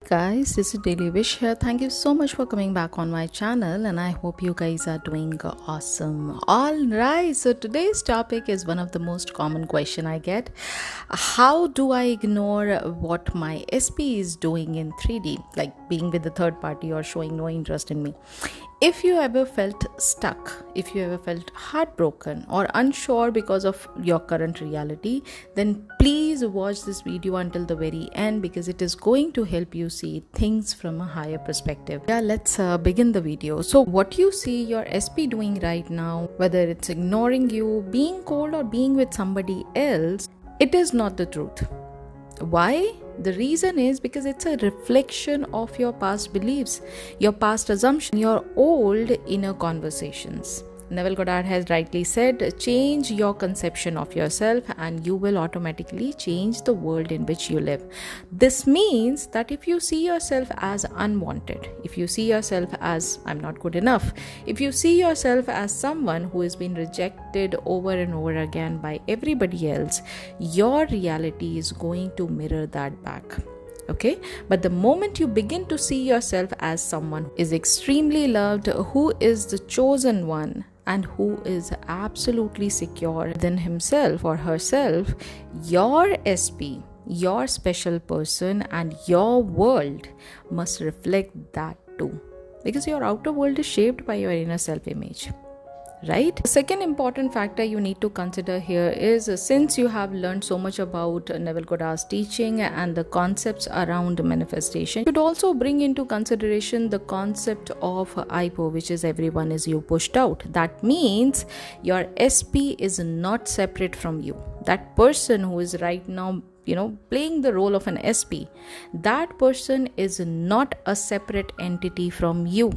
Guys, this is Daily Wish here. Thank you so much for coming back on my channel, and I hope you guys are doing awesome. All right, so today's topic is one of the most common question I get. How do I ignore what my SP is doing in 3D, like being with the third party or showing no interest in me? If you ever felt stuck, if you ever felt heartbroken or unsure because of your current reality, then please watch this video until the very end because it is going to help you see things from a higher perspective. Let's begin the video. So what you see your SP doing right now, whether it's ignoring you, being cold or being with somebody else, it is not the truth. Why? The reason is because it's a reflection of your past beliefs, your past assumptions, your old inner conversations. Neville Goddard has rightly said, change your conception of yourself and you will automatically change the world in which you live. This means that if you see yourself as unwanted, if you see yourself as I'm not good enough, if you see yourself as someone who has been rejected over and over again by everybody else, your reality is going to mirror that back. Okay, but the moment you begin to see yourself as someone who is extremely loved, who is the chosen one, and who is absolutely secure within himself or herself, your SP, your special person, and your world must reflect that too. Because your outer world is shaped by your inner self-image. Right? The second important factor you need to consider here is since you have learned so much about Neville Goddard's teaching and the concepts around manifestation, you should also bring into consideration the concept of IPO, which is everyone is you pushed out. That means your SP is not separate from you. That person who is right now playing the role of an SP, that person is not a separate entity from you.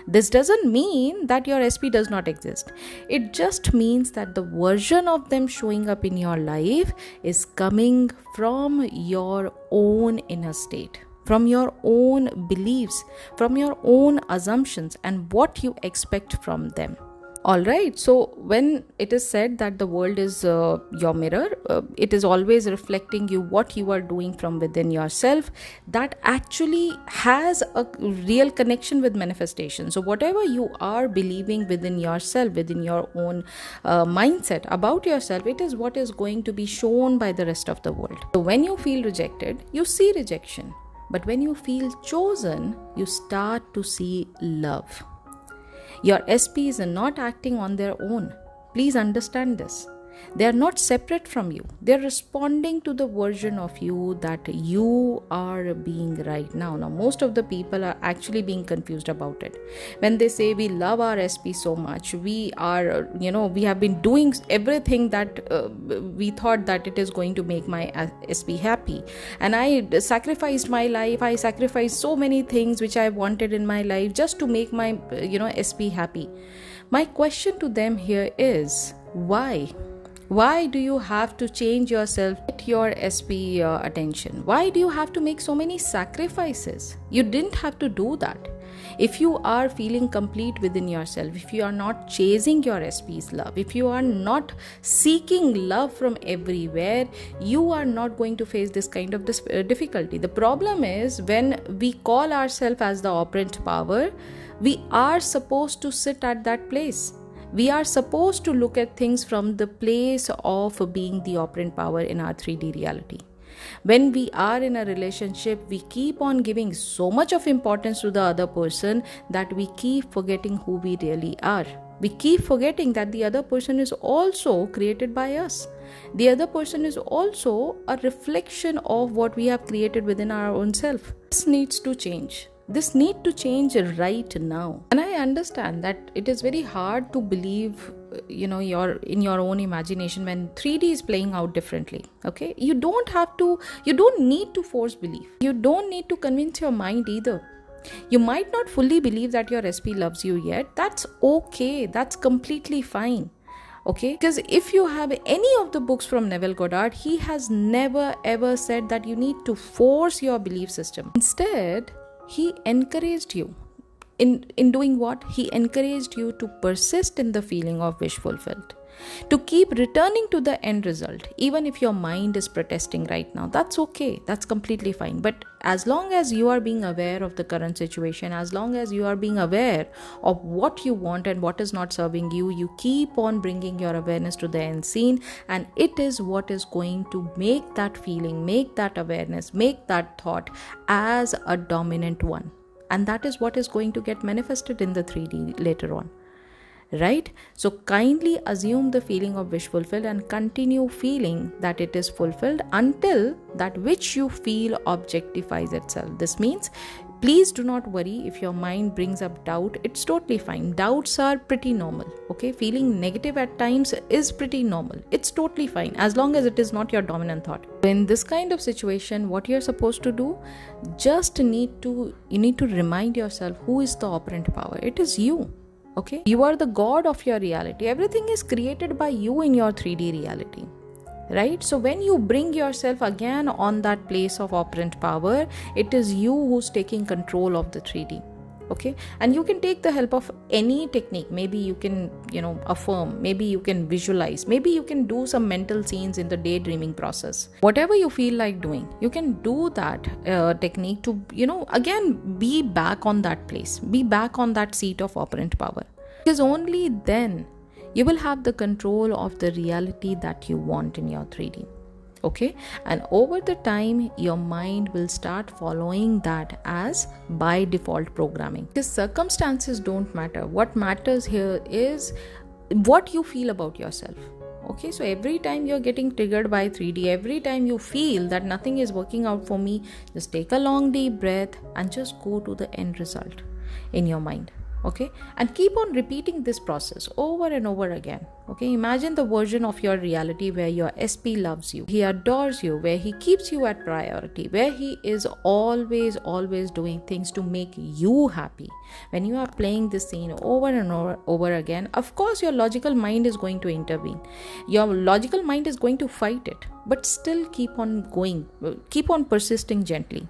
This doesn't mean that your SP does not exist. It just means that the version of them showing up in your life is coming from your own inner state, from your own beliefs, from your own assumptions and what you expect from them. Alright, so when it is said that the world is your mirror, it is always reflecting you what you are doing from within yourself. That actually has a real connection with manifestation. So whatever you are believing within yourself, within your own mindset about yourself, it is what is going to be shown by the rest of the world. So when you feel rejected, you see rejection. But when you feel chosen, you start to see love. Your SPs are not acting on their own. Please understand this. They are not separate from you. They are responding to the version of you that you are being right now. Now, most of the people are actually being confused about it. When they say we love our SP so much, we are, we have been doing everything that we thought that it is going to make my SP happy. And I sacrificed my life. I sacrificed so many things which I wanted in my life just to make my, SP happy. My question to them here is, why? Why do you have to change yourself, get your SP attention? Why do you have to make so many sacrifices? You didn't have to do that. If you are feeling complete within yourself, if you are not chasing your SP's love, if you are not seeking love from everywhere, you are not going to face this kind of difficulty. The problem is when we call ourselves as the operant power, we are supposed to sit at that place. We are supposed to look at things from the place of being the operant power in our 3D reality. When we are in a relationship, we keep on giving so much of importance to the other person that we keep forgetting who we really are. We keep forgetting that the other person is also created by us. The other person is also a reflection of what we have created within our own self. This needs to change. This need to change right now. And I understand that it is very hard to believe, you're in your own imagination when 3D is playing out differently. Okay, you don't need to force belief. You don't need to convince your mind either. You might not fully believe that your SP loves you yet. That's okay. That's completely fine. Okay, because if you have any of the books from Neville Goddard, he has never ever said that you need to force your belief system. Instead, he encouraged you. In doing what? He encouraged you to persist in the feeling of wish fulfilled. To keep returning to the end result, even if your mind is protesting right now, that's okay, that's completely fine. But as long as you are being aware of the current situation, as long as you are being aware of what you want and what is not serving you, you keep on bringing your awareness to the end scene, and it is what is going to make that feeling, make that awareness, make that thought as a dominant one. And that is what is going to get manifested in the 3D later on. Right? So kindly assume the feeling of wish fulfilled and continue feeling that it is fulfilled until that which you feel objectifies itself. This means please do not worry if your mind brings up doubt. It's totally fine. Doubts are pretty normal. Okay, feeling negative at times is pretty normal. It's totally fine as long as it is not your dominant thought. In this kind of situation, what you're supposed to do, you need to remind yourself who is the operant power. It is you. Okay, you are the god of your reality. Everything is created by you in your 3D reality, right? So when you bring yourself again on that place of operant power, it is you who's taking control of the 3D. Okay, and you can take the help of any technique. Maybe you can affirm, maybe you can visualize, maybe you can do some mental scenes in the daydreaming process. Whatever you feel like doing, you can do that technique to again be back on that place, be back on that seat of operant power, because only then you will have the control of the reality that you want in your 3D. Okay, and over the time your mind will start following that as by default programming. The circumstances don't matter. What matters here is what you feel about yourself. Okay, so every time you're getting triggered by 3D, every time you feel that nothing is working out for me, just take a long deep breath and just go to the end result in your mind. Okay, and keep on repeating this process over and over again. Okay, imagine the version of your reality where your SP loves you, he adores you, where he keeps you at priority, where he is always doing things to make you happy. When you are playing this scene over and over again, of course your logical mind is going to intervene. Your logical mind is going to fight it, but still keep on going, keep on persisting gently.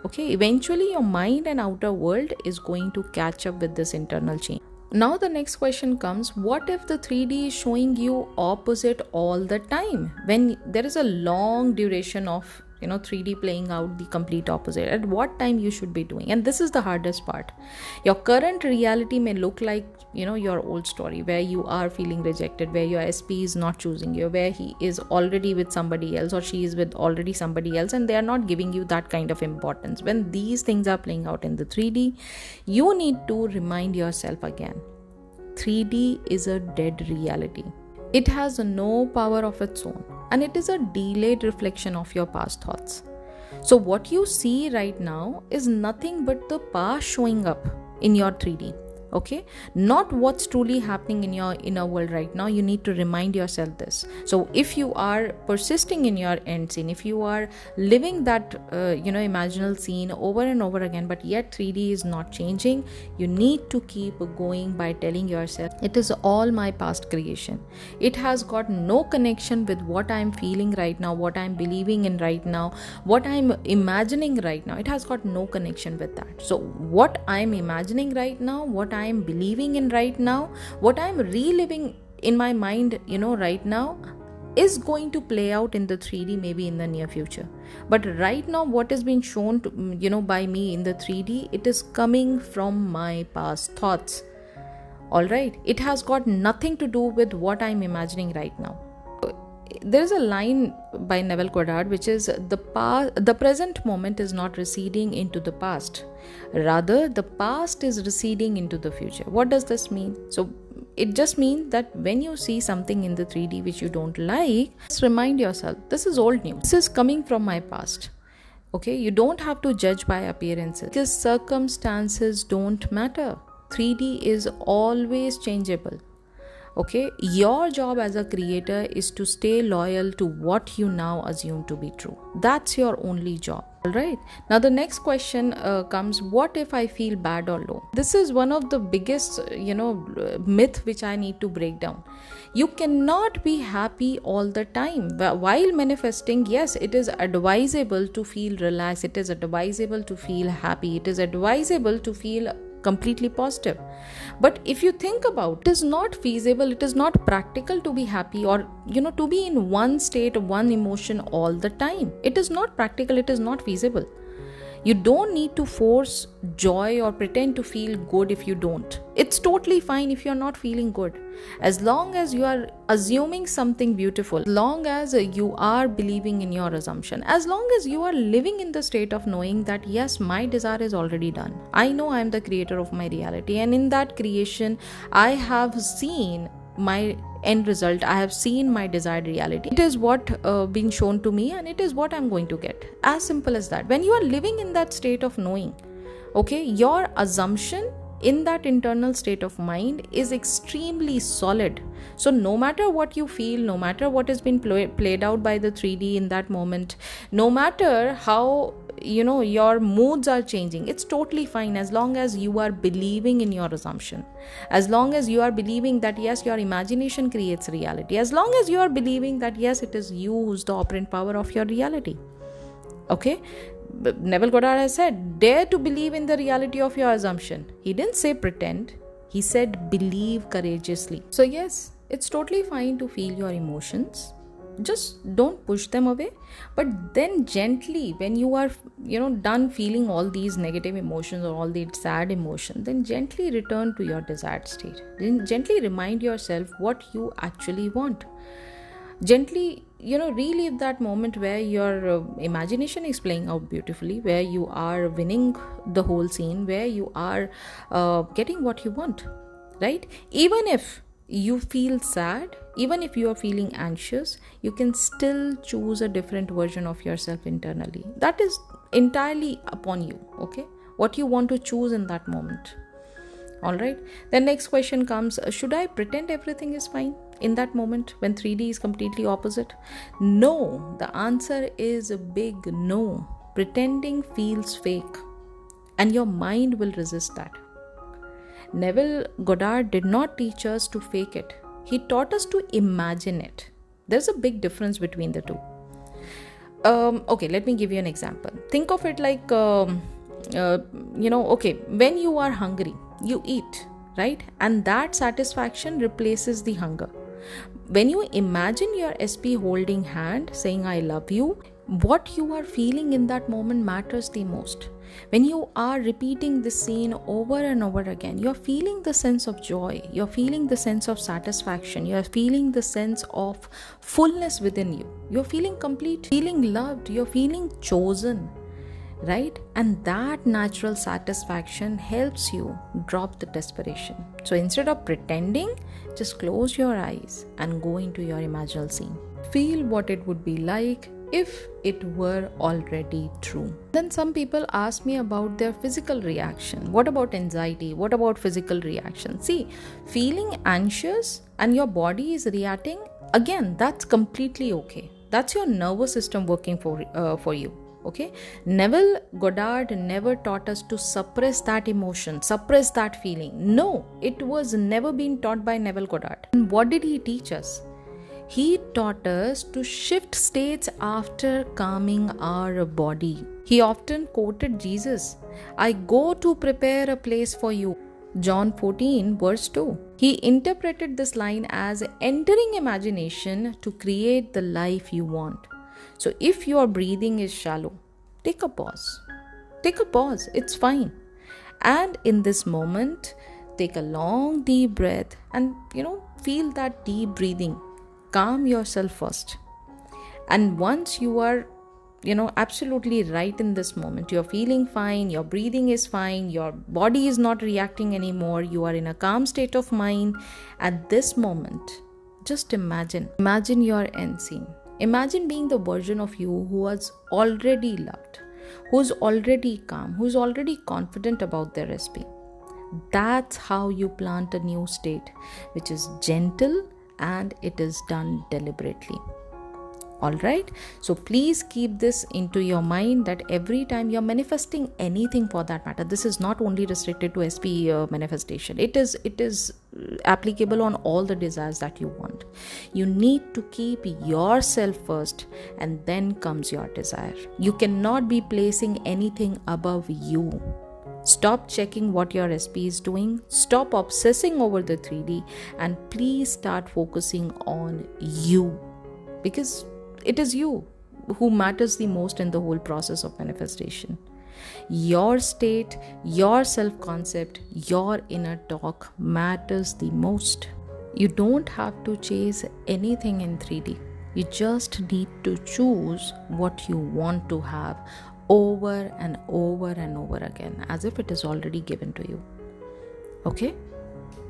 Okay, eventually your mind and outer world is going to catch up with this internal change. Now the next question comes, what if the 3D is showing you opposite all the time? When there is a long duration of 3D playing out the complete opposite, at what time you should be doing? And this is the hardest part. Your current reality may look like your old story, where you are feeling rejected, where your SP is not choosing you, where he is already with somebody else or she is with already somebody else, and they are not giving you that kind of importance. When these things are playing out in the 3D, you need to remind yourself again, 3D is a dead reality. It has no power of its own, and it is a delayed reflection of your past thoughts. So what you see right now is nothing but the past showing up in your 3D. Okay, not what's truly happening in your inner world right now. You need to remind yourself this. So if you are persisting in your end scene, if you are living that imaginal scene over and over again, but yet 3D is not changing, you need to keep going by telling yourself, it is all my past creation. It has got no connection with what I'm feeling right now, what I'm believing in right now, what I'm imagining right now. It has got no connection with that. So what I'm imagining right now, what I'm believing in right now, what I'm reliving in my mind right now, is going to play out in the 3D maybe in the near future. But right now what is being shown to by me in the 3D, it is coming from my past thoughts. All right, it has got nothing to do with what I'm imagining right now. There is a line by Neville Goddard which is, the present moment is not receding into the past, rather the past is receding into the future. What does this mean? So it just means that when you see something in the 3D which you don't like, just remind yourself, this is old news, this is coming from my past. Okay, you don't have to judge by appearances, because circumstances don't matter. 3D is always changeable. Okay, your job as a creator is to stay loyal to what you now assume to be true. That's your only job. All right. Now the next question comes, what if I feel bad or low? This is one of the biggest, myth which I need to break down. You cannot be happy all the time. While manifesting, yes, it is advisable to feel relaxed. It is advisable to feel happy. It is advisable to feel completely positive. But if you think about it, is not feasible, it is not practical to be happy, or to be in one state, one emotion all the time. It is not practical, it is not feasible. You don't need to force joy or pretend to feel good if you don't. It's totally fine if you're not feeling good. As long as you are assuming something beautiful, as long as you are believing in your assumption, as long as you are living in the state of knowing that yes, my desire is already done. I know I am the creator of my reality, and in that creation, I have seen my end result. I have seen my desired reality. It is what been shown to me, and it is what I'm going to get. As simple as that. When you are living in that state of knowing, okay, your assumption in that internal state of mind is extremely solid. So no matter what you feel, no matter what has been played out by the 3D in that moment, no matter how your moods are changing, it's totally fine, as long as you are believing in your assumption, as long as you are believing that yes, your imagination creates reality, as long as you are believing that yes, it is you who's the operant power of your reality. Okay, Neville Goddard has said, dare to believe in the reality of your assumption. He didn't say pretend, he said believe courageously. So yes, it's totally fine to feel your emotions. Just don't push them away, but then gently, when you are done feeling all these negative emotions or all the sad emotions, then gently return to your desired state. Then gently remind yourself what you actually want. Gently relive that moment where your imagination is playing out beautifully, where you are winning the whole scene, where you are getting what you want, right? Even if you feel sad, even if you are feeling anxious, you can still choose a different version of yourself internally. That is entirely upon you, okay? What you want to choose in that moment. All right. The next question comes, should I pretend everything is fine in that moment when 3D is completely opposite? No, the answer is a big no. Pretending feels fake, and your mind will resist that. Neville Goddard did not teach us to fake it. He taught us to imagine it. There's a big difference between the two. Okay, let me give you an example. Think of it like, okay, when you are hungry, you eat, right? And that satisfaction replaces the hunger. When you imagine your SP holding hand, saying, I love you, what you are feeling in that moment matters the most. When you are repeating this scene over and over again, you're feeling the sense of joy, you're feeling the sense of satisfaction, you're feeling the sense of fullness within you, you're feeling complete, feeling loved, you're feeling chosen, right? And that natural satisfaction helps you drop the desperation. So instead of pretending, just close your eyes and go into your imaginal scene. Feel what it would be like if it were already true. Then some people ask me about their physical reaction. What about anxiety? What about physical reaction? See, feeling anxious and your body is reacting, again, that's completely okay. That's your nervous system working for you. Okay, Neville Goddard never taught us to suppress that emotion, suppress that feeling. No, it was never been taught by Neville Goddard. And what did he teach us? He taught us to shift states after calming our body. He often quoted Jesus, I go to prepare a place for you. John 14 verse 2. He interpreted this line as entering imagination to create the life you want. So if your breathing is shallow, take a pause. Take a pause. It's fine. And in this moment, take a long deep breath and feel that deep breathing. Calm yourself first. And once you are absolutely right in this moment, you're feeling fine, your breathing is fine, your body is not reacting anymore, you are in a calm state of mind. At this moment, just imagine your end scene. Imagine being the version of you who was already loved, who's already calm, who's already confident about their SP. That's how you plant a new state, which is gentle and it is done deliberately. Alright, so please keep this into your mind that every time you're manifesting anything for that matter, this is not only restricted to SP manifestation. It is applicable on all the desires that you want. You need to keep yourself first and then comes your desire. You cannot be placing anything above you. Stop checking what your SP is doing. Stop obsessing over the 3D, and please start focusing on you, because it is you who matters the most in the whole process of manifestation. Your state, your self concept, your inner talk matters the most. You don't have to chase anything in 3D. You just need to choose what you want to have over and over and over again, as if it is already given to you. Okay?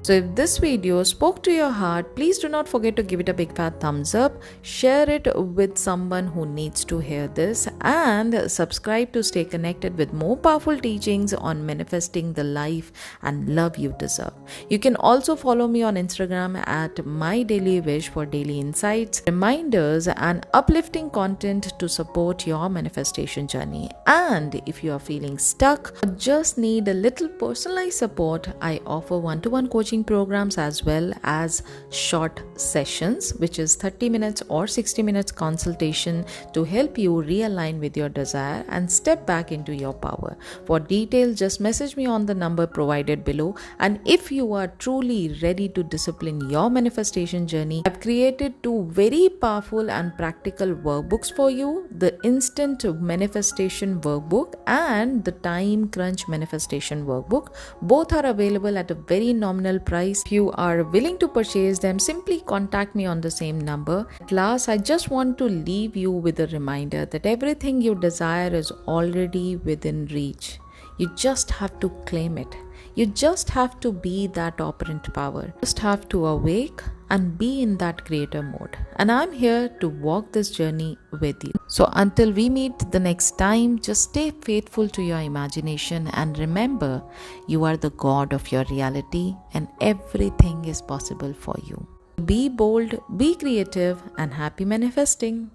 So if this video spoke to your heart, please do not forget to give it a big fat thumbs up, share it with someone who needs to hear this, and subscribe to stay connected with more powerful teachings on manifesting the life and love you deserve. You can also follow me on Instagram at My Daily Wish for daily insights, reminders, and uplifting content to support your manifestation journey. And if you are feeling stuck or just need a little personalized support, I offer one-to-one coaching programs as well as short sessions, which is 30 minutes or 60 minutes consultation to help you realign with your desire and step back into your power. For details, just message me on the number provided below. And if you are truly ready to discipline your manifestation journey, I've created 2 very powerful and practical workbooks for you: the instant manifestation workbook and the time crunch manifestation workbook. Both are available at a very nominal price. If you are willing to purchase them, simply contact me on the same number. At last, I just want to leave you with a reminder that everything you desire is already within reach. You just have to claim it. You just have to be that operant power. You just have to awake and be in that creator mode. And I'm here to walk this journey with you. So until we meet the next time, just stay faithful to your imagination and remember, you are the god of your reality and everything is possible for you. Be bold, be creative, and happy manifesting.